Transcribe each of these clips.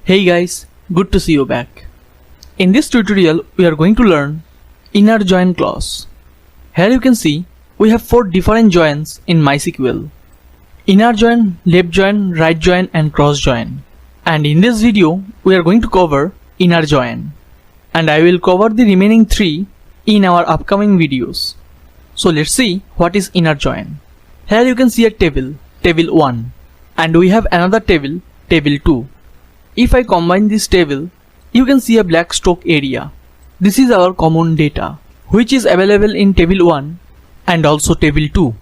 Hey guys, good to see you back. In this tutorial, we are going to learn inner join clause. Here you can see we have 4 different joins in MySQL. Inner join, left join, right join and cross join. And in this video, we are going to cover inner join. And I will cover the remaining 3 in our upcoming videos. So let's see what is inner join. Here you can see a table, table 1. And we have another table, table 2. If I combine this table, you can see a black stroke area. This is our common data, which is available in table 1 and also table 2.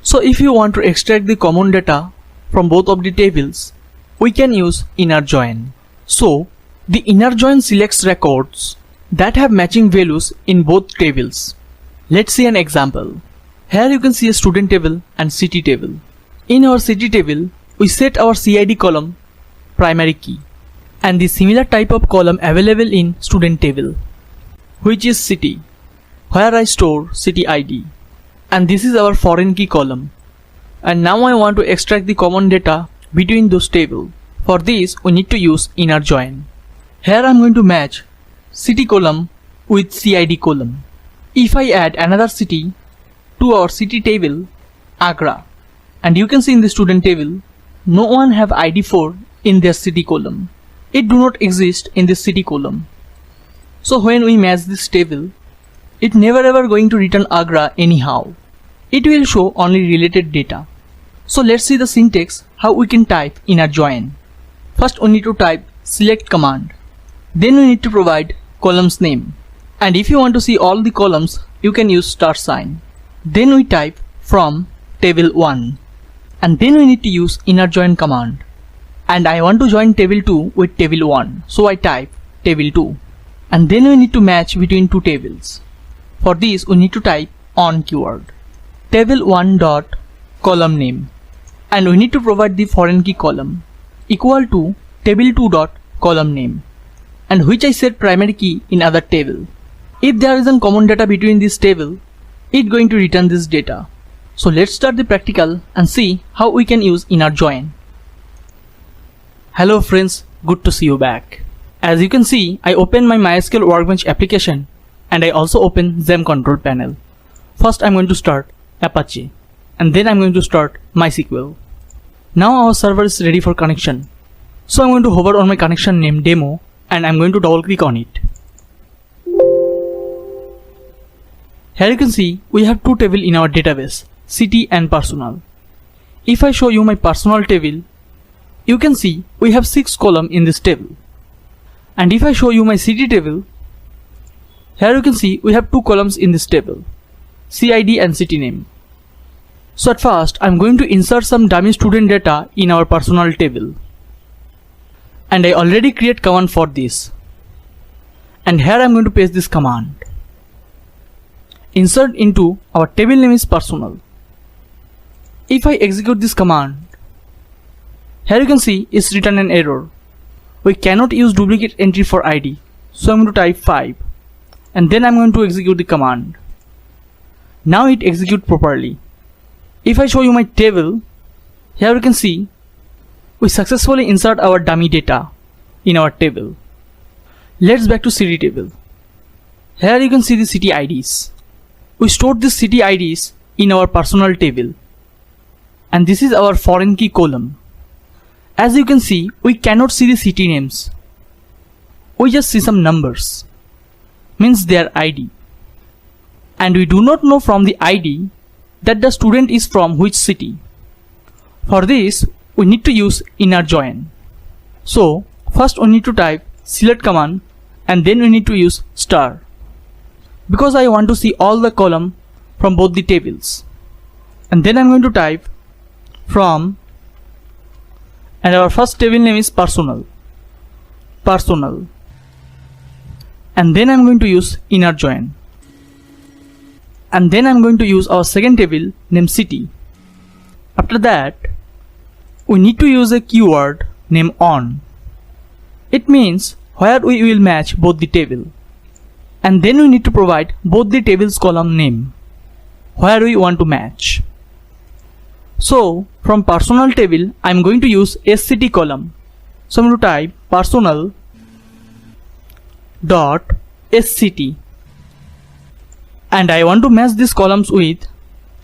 So if you want to extract the common data from both of the tables, we can use inner join. So the inner join selects records that have matching values in both tables. Let's see an example. Here you can see a student table and city table. In our city table, we set our CID column primary key and the similar type of column available in student table, which is city, where I store city ID, and this is our foreign key column. And now I want to extract the common data between those tables. For this we need to use inner join. Here I am going to match city column with CID column. If I add another city to our city table, Agra, and you can see in the student table no one have ID 4 in their city column. It do not exist in this city column. So when we match this table, it never ever going to return Agra anyhow. It will show only related data. So let's see the syntax how we can type inner join. First we need to type select command. Then we need to provide columns name. And if you want to see all the columns, you can use star sign. Then we type from table 1. And then we need to use inner join command. And I want to join table 2 with table 1, so I type table 2. And then we need to match between two tables. For this we need to type on keyword, table 1 dot column name, and we need to provide the foreign key column equal to table 2 dot column name, and which I set primary key in other table. If there is a common data between this table, it going to return this data. So let's start the practical and see how we can use inner join. Hello friends, good to see you back. As you can see, I open my MySQL Workbench application and I also open XAMPP control panel. First I'm going to start Apache and then I'm going to start MySQL. Now our server is ready for connection. So I'm going to hover on my connection name demo and I'm going to double click on it. Here you can see we have two tables in our database, city and personal. If I show you my personal table, you can see we have 6 columns in this table. And if I show you my city table, here you can see we have 2 columns in this table, CID and city name. So at first I'm going to insert some dummy student data in our personal table. And I already create command for this. And here I'm going to paste this command. Insert into our table name is personal. If I execute this command, here you can see it's written an error. We cannot use duplicate entry for ID. So I'm going to type 5 and then I'm going to execute the command. Now it executes properly. If I show you my table, here you can see we successfully insert our dummy data in our table. Let's back to city table. Here you can see the city IDs. We stored these city IDs in our personal table. And this is our foreign key column. As you can see, we cannot see the city names. We just see some numbers, means their ID. And we do not know from the ID that the student is from which city. For this, we need to use inner join. So, first we need to type select command and then we need to use star. Because I want to see all the columns from both the tables. And then I'm going to type from, and our first table name is personal. And then I'm going to use inner join. And then I'm going to use our second table named city. After that, we need to use a keyword named on. It means where we will match both the table. And then we need to provide both the tables column name, where we want to match. So from personal table, I'm going to use SCT column So I'm going to type personal dot sct, and I want to match these columns with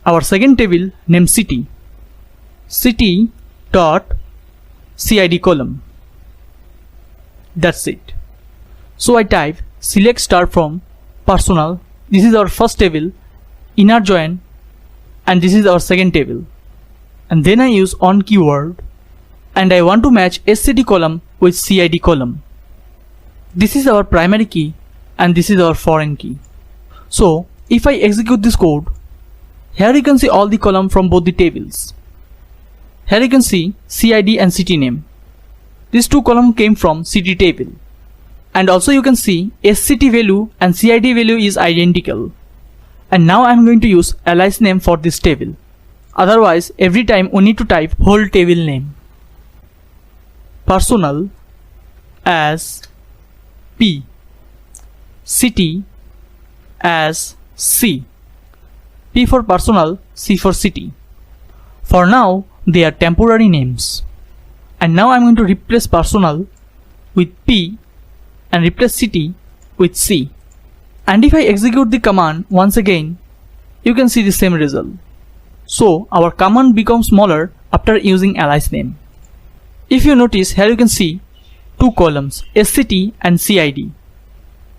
our second table named city dot cid column. That's it. So I type select star from personal. This is our first table, inner join, and this is our second table. And then I use on keyword, and I want to match sct column with cid column. This is our primary key and this is our foreign key. So if I execute this code, here you can see all the columns from both the tables. Here you can see CID and city name. These two columns came from city table. And also you can see SCT value and CID value is identical. And now I am going to use alias name for this table. Otherwise every time we need to type whole table name. Personal as P, city as C, P for personal, C for city. For now they are temporary names. And now I am going to replace personal with P and replace city with C. And if I execute the command once again, you can see the same result. So our command becomes smaller after using alias name. If you notice, here you can see two columns, SCT and CID.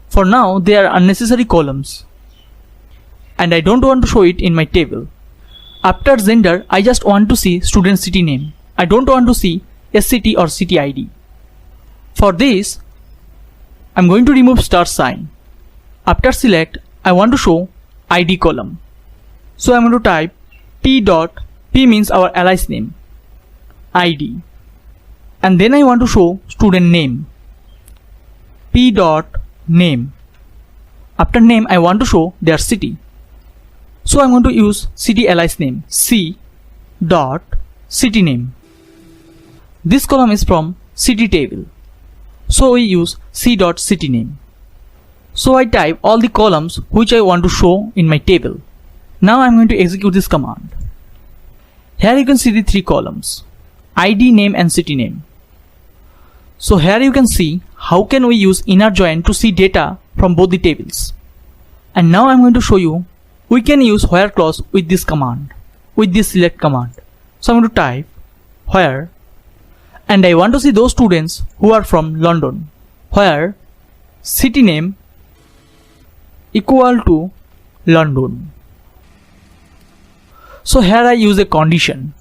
For now they are unnecessary columns and I don't want to show it in my table. After gender, I just want to see student city name. I don't want to see SCT or city ID. For this, I'm going to remove star sign. After select, I want to show ID column. So I'm going to type P means our alias name, ID. And then I want to show student name, P name. After name, I want to show their city. So I'm going to use city alias name, C city name. This column is from city table. So we use C city name. So I type all the columns which I want to show in my table. Now I'm going to execute this command. Here you can see the three columns, ID, name and city name. So here you can see how can we use inner join to see data from both the tables. And now I'm going to show you we can use where clause with this command, with this select command. So I'm going to type where, and I want to see those students who are from London, where city name equal to London. So here I use a condition.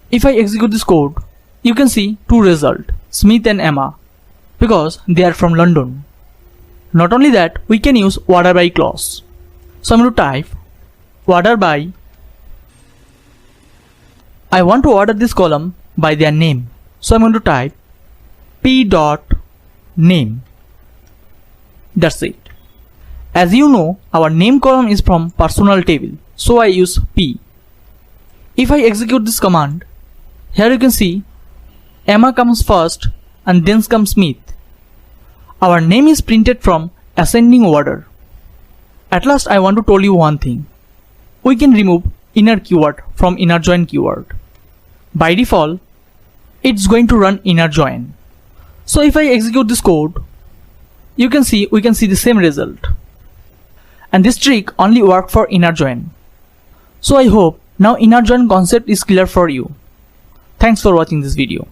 If I execute this code, you can see two results, Smith and Emma, because they are from London. Not only that, we can use order by clause. So I'm going to type order by. I want to order this column by their name. So I'm going to type P name. That's it. As you know, our name column is from personal table. So I use P. If I execute this command, here you can see Emma comes first and then comes Smith. Our name is printed from ascending order. At last I want to tell you one thing. We can remove inner keyword from inner join keyword. By default, it's going to run inner join. So if I execute this code, you can see we can see the same result. And this trick only works for inner join. So I hope now inner join concept is clear for you. Thanks for watching this video.